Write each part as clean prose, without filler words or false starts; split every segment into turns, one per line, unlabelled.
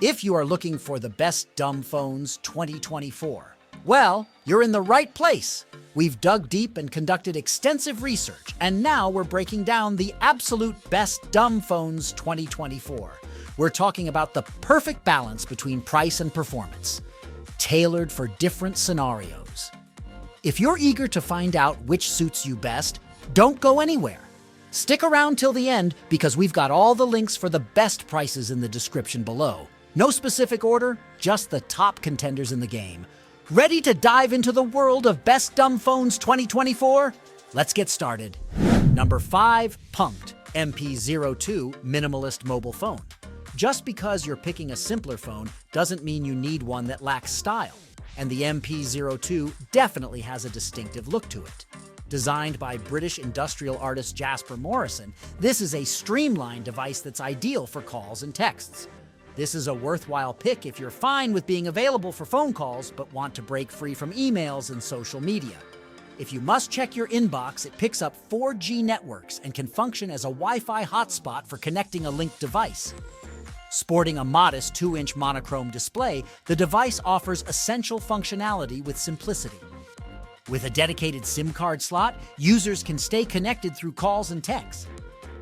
If you are looking for the best dumb phones 2024, well, you're in the right place. We've dug deep and conducted extensive research, and now we're breaking down the absolute best dumb phones 2024. We're talking about the perfect balance between price and performance, tailored for different scenarios. If you're eager to find out which suits you best, don't go anywhere. Stick around till the end because we've got all the links for the best prices in the description below. No specific order, just the top contenders in the game. Ready to dive into the world of Best Dumb Phones 2024? Let's get started. Number 5, Punked MP02 Minimalist Mobile Phone. Just because you're picking a simpler phone doesn't mean you need one that lacks style. And the MP02 definitely has a distinctive look to it. Designed by British industrial artist Jasper Morrison, this is a streamlined device that's ideal for calls and texts. This is a worthwhile pick if you're fine with being available for phone calls but want to break free from emails and social media. If you must check your inbox, it picks up 4G networks and can function as a Wi-Fi hotspot for connecting a linked device. Sporting a modest 2-inch monochrome display, the device offers essential functionality with simplicity. With a dedicated SIM card slot, users can stay connected through calls and texts.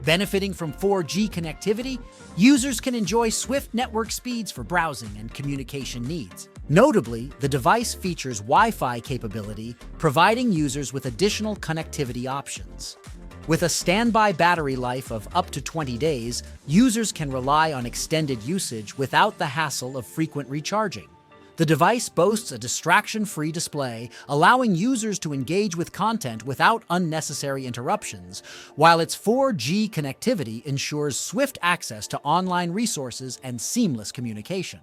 Benefiting from 4G connectivity, users can enjoy swift network speeds for browsing and communication needs. Notably, the device features Wi-Fi capability, providing users with additional connectivity options. With a standby battery life of up to 20 days, users can rely on extended usage without the hassle of frequent recharging. The device boasts a distraction-free display, allowing users to engage with content without unnecessary interruptions, while its 4G connectivity ensures swift access to online resources and seamless communication.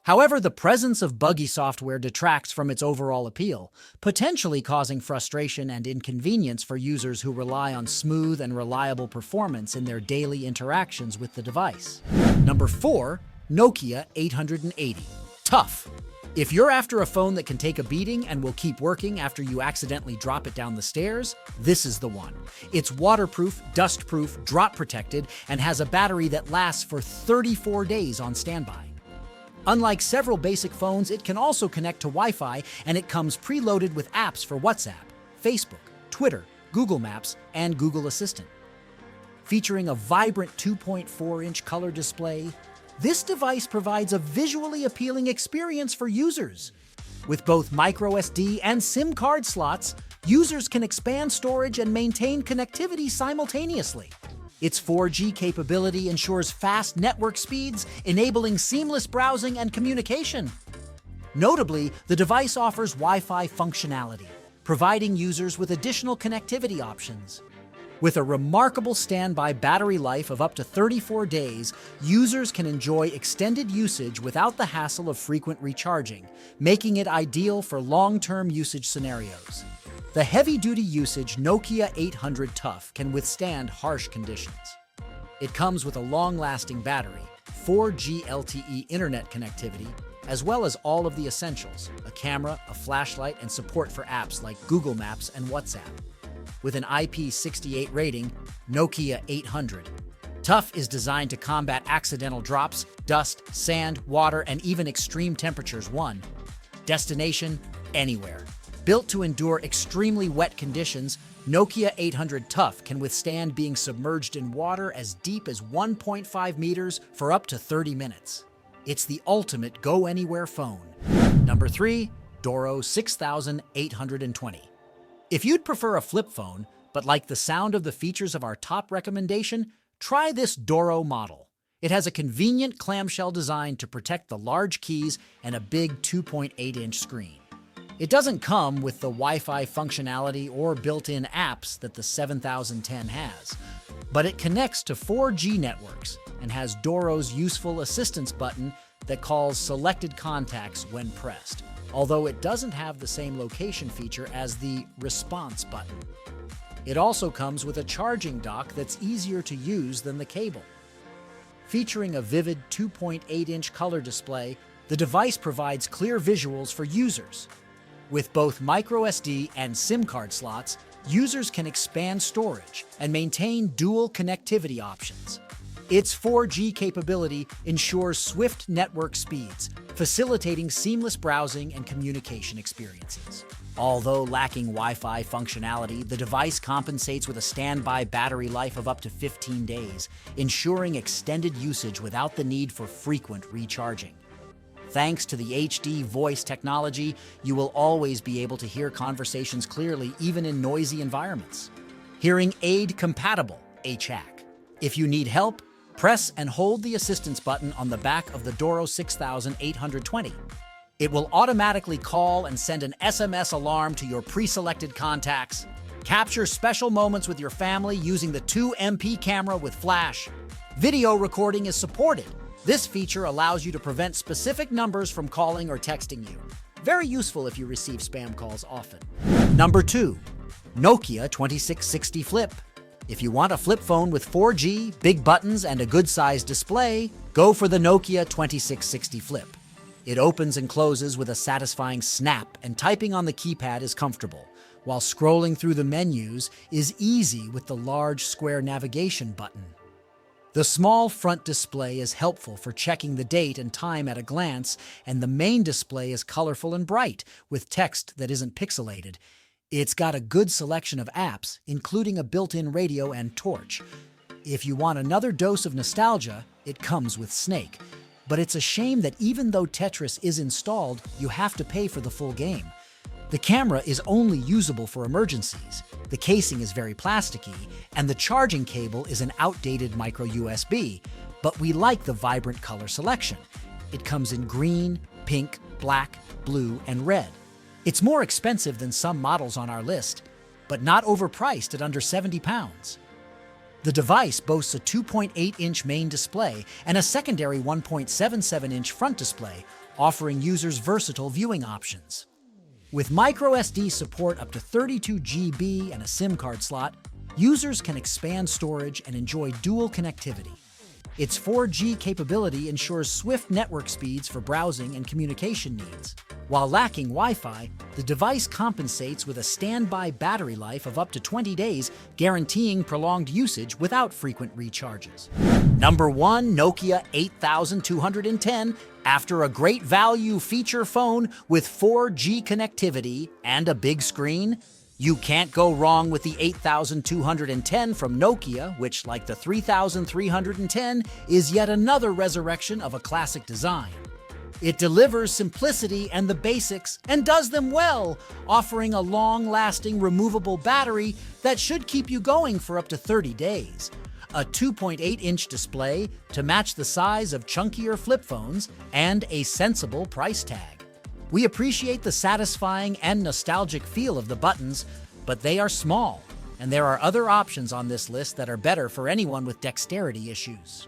However, the presence of buggy software detracts from its overall appeal, potentially causing frustration and inconvenience for users who rely on smooth and reliable performance in their daily interactions with the device. Number 4, Nokia 880. Tough. If you're after a phone that can take a beating and will keep working after you accidentally drop it down the stairs, this is the one. It's waterproof, dustproof, drop protected, and has a battery that lasts for 34 days on standby. Unlike several basic phones, it can also connect to Wi-Fi, and it comes preloaded with apps for WhatsApp, Facebook, Twitter, Google Maps, and Google Assistant. Featuring a vibrant 2.4-inch color display, this device provides a visually appealing experience for users. With both microSD and SIM card slots, users can expand storage and maintain connectivity simultaneously. Its 4G capability ensures fast network speeds, enabling seamless browsing and communication. Notably, the device offers Wi-Fi functionality, providing users with additional connectivity options. With a remarkable standby battery life of up to 34 days, users can enjoy extended usage without the hassle of frequent recharging, making it ideal for long-term usage scenarios. The heavy-duty usage Nokia 800 Tough can withstand harsh conditions. It comes with a long-lasting battery, 4G LTE internet connectivity, as well as all of the essentials, a camera, a flashlight, and support for apps like Google Maps and WhatsApp. With an IP68 rating, Nokia 800 Tough is designed to combat accidental drops, dust, sand, water, and even extreme temperatures. Destination: anywhere. Built to endure extremely wet conditions, Nokia 800 Tough can withstand being submerged in water as deep as 1.5 meters for up to 30 minutes. It's the ultimate go-anywhere phone. Number 3, Doro 6820. If you'd prefer a flip phone, but like the sound of the features of our top recommendation, try this Doro model. It has a convenient clamshell design to protect the large keys and a big 2.8-inch screen. It doesn't come with the Wi-Fi functionality or built-in apps that the 7010 has, but it connects to 4G networks and has Doro's useful assistance button that calls selected contacts when pressed, although it doesn't have the same location feature as the response button. It also comes with a charging dock that's easier to use than the cable. Featuring a vivid 2.8-inch color display, the device provides clear visuals for users. With both microSD and SIM card slots, users can expand storage and maintain dual connectivity options. Its 4G capability ensures swift network speeds, facilitating seamless browsing and communication experiences. Although lacking Wi-Fi functionality, the device compensates with a standby battery life of up to 15 days, ensuring extended usage without the need for frequent recharging. Thanks to the HD voice technology, you will always be able to hear conversations clearly even in noisy environments. Hearing aid compatible, HAC. If you need help, press and hold the assistance button on the back of the Doro 6820. It will automatically call and send an SMS alarm to your pre-selected contacts. Capture special moments with your family using the 2MP camera with flash. Video recording is supported. This feature allows you to prevent specific numbers from calling or texting you. Very useful if you receive spam calls often. Number 2. Nokia 2660 Flip. If you want a flip phone with 4G, big buttons, and a good-sized display, go for the Nokia 2660 Flip. It opens and closes with a satisfying snap, and typing on the keypad is comfortable, while scrolling through the menus is easy with the large square navigation button. The small front display is helpful for checking the date and time at a glance, and the main display is colorful and bright, with text that isn't pixelated. It's got a good selection of apps, including a built-in radio and torch. If you want another dose of nostalgia, it comes with Snake. But it's a shame that even though Tetris is installed, you have to pay for the full game. The camera is only usable for emergencies, the casing is very plasticky, and the charging cable is an outdated micro USB, but we like the vibrant color selection. It comes in green, pink, black, blue, and red. It's more expensive than some models on our list, but not overpriced at under £70. The device boasts a 2.8-inch main display and a secondary 1.77-inch front display, offering users versatile viewing options. With microSD support up to 32 GB and a SIM card slot, users can expand storage and enjoy dual connectivity. Its 4G capability ensures swift network speeds for browsing and communication needs. While lacking Wi-Fi, the device compensates with a standby battery life of up to 20 days, guaranteeing prolonged usage without frequent recharges. Number 1. Nokia 8210. After a great value feature phone with 4G connectivity and a big screen, you can't go wrong with the 8210 from Nokia, which, like the 3310, is yet another resurrection of a classic design. It delivers simplicity and the basics, and does them well, offering a long-lasting removable battery that should keep you going for up to 30 days. A 2.8-inch display to match the size of chunkier flip phones, and a sensible price tag. We appreciate the satisfying and nostalgic feel of the buttons, but they are small, and there are other options on this list that are better for anyone with dexterity issues.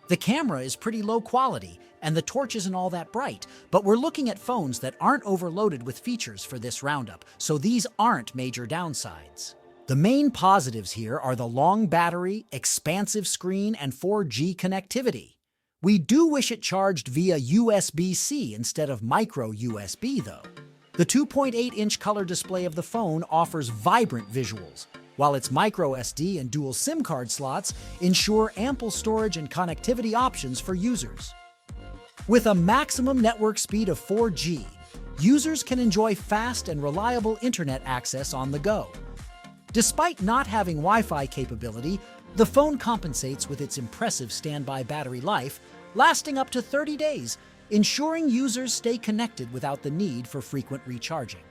The camera is pretty low quality, and the torch isn't all that bright, but we're looking at phones that aren't overloaded with features for this roundup, so these aren't major downsides. The main positives here are the long battery, expansive screen, and 4G connectivity. We do wish it charged via USB-C instead of micro USB, though. The 2.8-inch color display of the phone offers vibrant visuals, while its micro SD and dual SIM card slots ensure ample storage and connectivity options for users. With a maximum network speed of 4G, users can enjoy fast and reliable internet access on the go. Despite not having Wi-Fi capability, the phone compensates with its impressive standby battery life, lasting up to 30 days, ensuring users stay connected without the need for frequent recharging.